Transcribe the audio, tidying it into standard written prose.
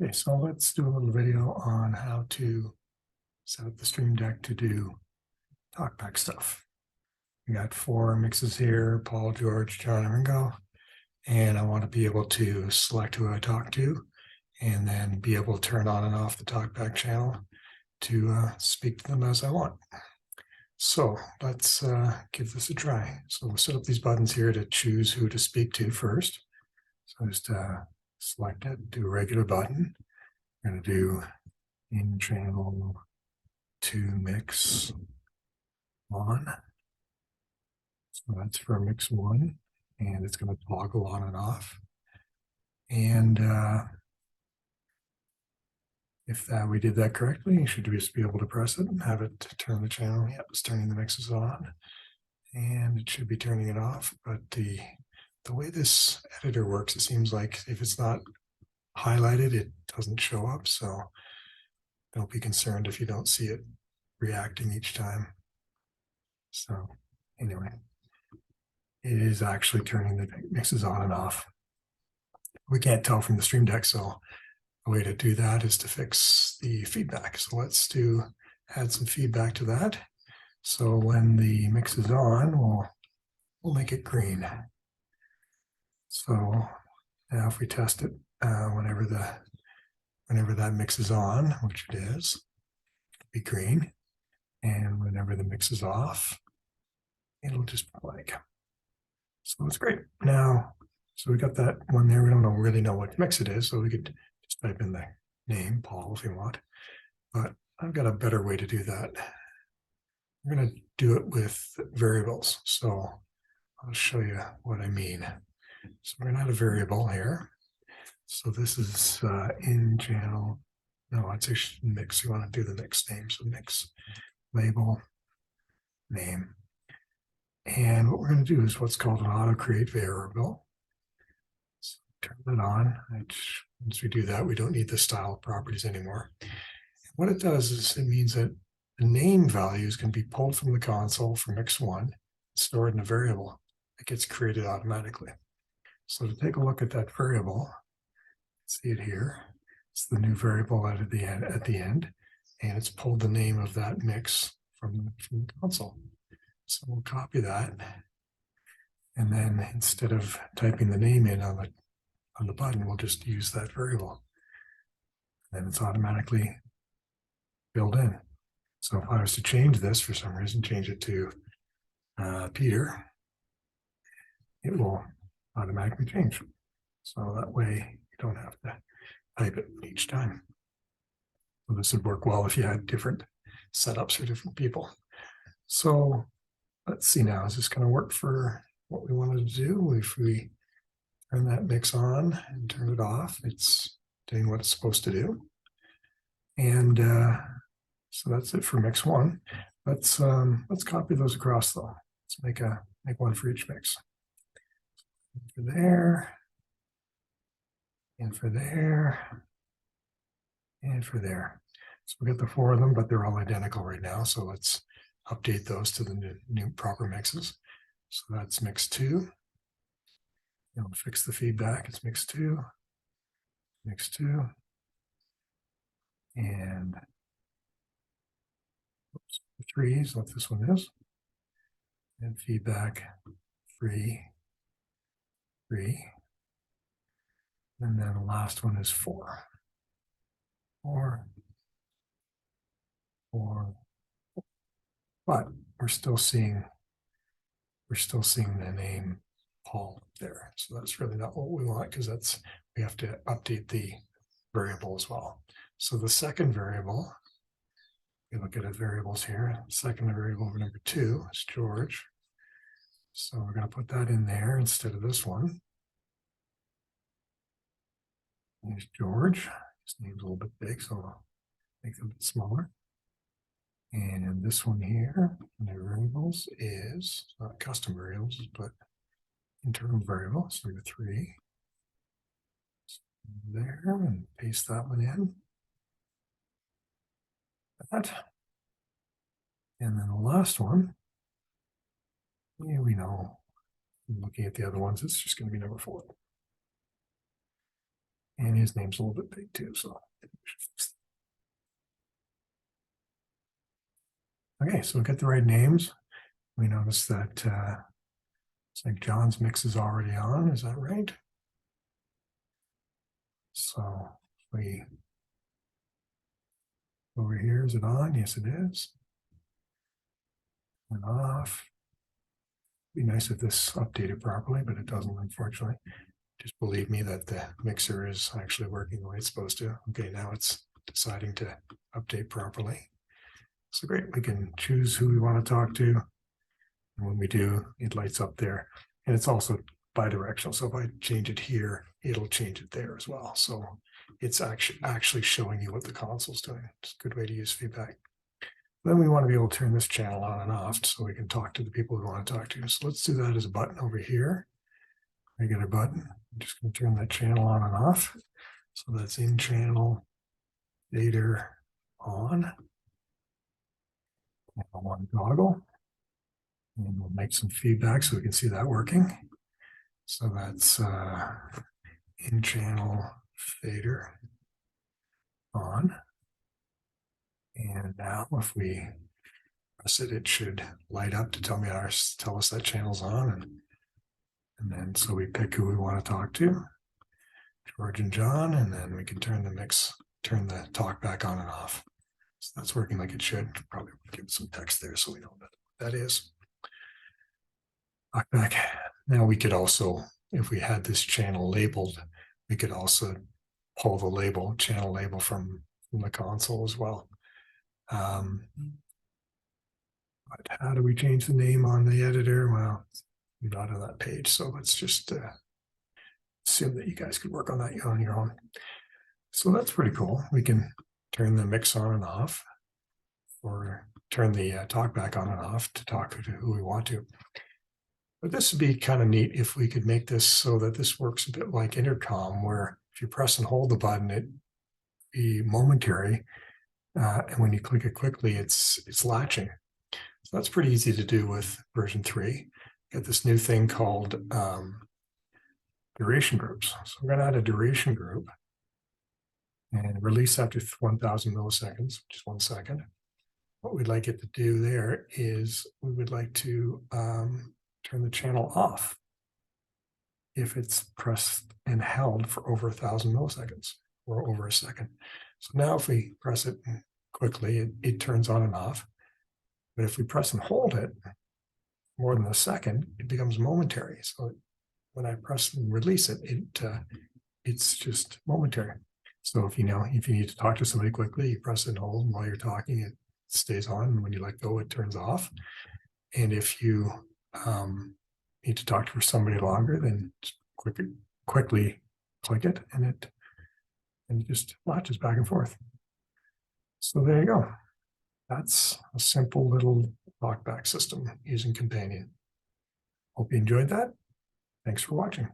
Okay, so let's do a little video on how to set up the Stream Deck to do Talkback stuff. We got 4 mixes here: Paul, George, John, and Ringo. And I want to be able to select who I talk to and then be able to turn on and off the Talkback channel to speak to them as I want. So let's give this a try. So we'll set up these buttons here to choose who to speak to first. So just select it, do a regular button. I'm going to do in channel 2 mix on. So that's for mix 1, and it's going to toggle on and off. And if we did that correctly, you should just be able to press it and have it turn the channel. Yep, it's turning the mixes on, and it should be turning it off. But the way this editor works, it seems like if it's not highlighted, it doesn't show up. So don't be concerned if you don't see it reacting each time. So anyway, it is actually turning the mixes on and off. We can't tell from the Stream Deck, so the way to do that is to fix the feedback. So let's add some feedback to that. So when the mix is on, we'll make it green. So now if we test it, whenever that mix is on, which it is, it'll be green. And whenever the mix is off, it'll just be blank. So that's great. Now, so we got that one there. We don't really know what mix it is, so we could just type in the name, Paul, if you want. But I've got a better way to do that. I'm going to do it with variables. So I'll show you what I mean. So we're going to add a variable here. So this is in channel. No, it's a mix. You want to do the mix name. So mix label name. And what we're going to do is what's called an auto create variable. So turn it on. Once we do that, we don't need the style properties anymore. And what it does is it means that the name values can be pulled from the console for mix 1, stored in a variable that gets created automatically. So to take a look at that variable, see it here. It's the new variable at the end, and it's pulled the name of that mix from the console. So we'll copy that, and then instead of typing the name in on the button, we'll just use that variable. And it's automatically filled in. So if I was to change this for some reason, change it to Peter, it will automatically change. So that way you don't have to type it each time. So this would work well if you had different setups for different people. So let's see now, is this going to work for what we wanted to do? If we turn that mix on and turn it off, it's doing what it's supposed to do. And so that's it for mix 1. Let's copy those across though. Let's make one for each mix. For there, and for there, and for there. So we got the 4 of them, but they're all identical right now. So let's update those to the new proper mixes. So that's mix 2. It'll fix the feedback. It's mix 2, mix 2, and oops, 3 is what this one is. And feedback 3, 3. And then the last one is 4. 4, 4. But we're still seeing the name Paul there. So that's really not what we want, because we have to update the variable as well. So the second variable, we look at the variables here. Second variable number 2 is George. So we're going to put that in there instead of this one. Here's George. His name's a little bit big, so I'll make it a bit smaller. And this one here, the variables is not custom variables, but internal variables, number 3. So there, and paste that one in. That. And then the last one, yeah, we know, looking at the other ones, it's just going to be number 4. And his name's a little bit big too, so. Okay, so we got the right names. We notice that it's like John's mix is already on, is that right? So we over here, is it on? Yes, it is. And off. Be nice if this updated properly, but it doesn't, unfortunately. Just believe me that the mixer is actually working the way it's supposed to. Okay, now it's deciding to update properly. So great, we can choose who we want to talk to. And when we do, it lights up there. And it's also bidirectional. So if I change it here, it'll change it there as well. So it's actually showing you what the console's doing. It's a good way to use feedback. Then we want to be able to turn this channel on and off so we can talk to the people we want to talk to. So let's do that as a button over here. I get a button. I'm just going to turn that channel on and off. So that's in channel, fader on. One toggle. And we'll make some feedback so we can see that working. So that's in channel fader on. And now if we press it, it should light up to tell us that channel's on. And then so we pick who we want to talk to, George and John, and then we can turn the talk back on and off. So that's working like it should. Probably give it some text there so we know what that is. Talkback. Now we could also, if we had this channel labeled, we could also pull the channel label from the console as well. But how do we change the name on the editor? Well, we're not on that page, so let's just assume that you guys could work on that on your own. So that's pretty cool. We can turn the mix on and off, or turn the talkback on and off to talk to who we want to. But this would be kind of neat if we could make this so that this works a bit like intercom, where if you press and hold the button, it be momentary, and when you click it quickly, it's latching. So that's pretty easy to do with version 3. Got this new thing called duration groups. So I'm going to add a duration group and release after 1000 milliseconds, which is 1 second. What we'd like it to do there is we would like to turn the channel off if it's pressed and held for over 1000 milliseconds or over a second. So now if we press it quickly, it turns on and off. But if we press and hold it more than a second, it becomes momentary. So when I press and release it, it's just momentary. So if you need to talk to somebody quickly, you press and hold, and while you're talking, it stays on. And when you let go, it turns off. And if you need to talk to somebody longer, then just quickly click it, and it just latches back and forth. So there you go. That's a simple little talkback system using Companion. Hope you enjoyed that. Thanks for watching.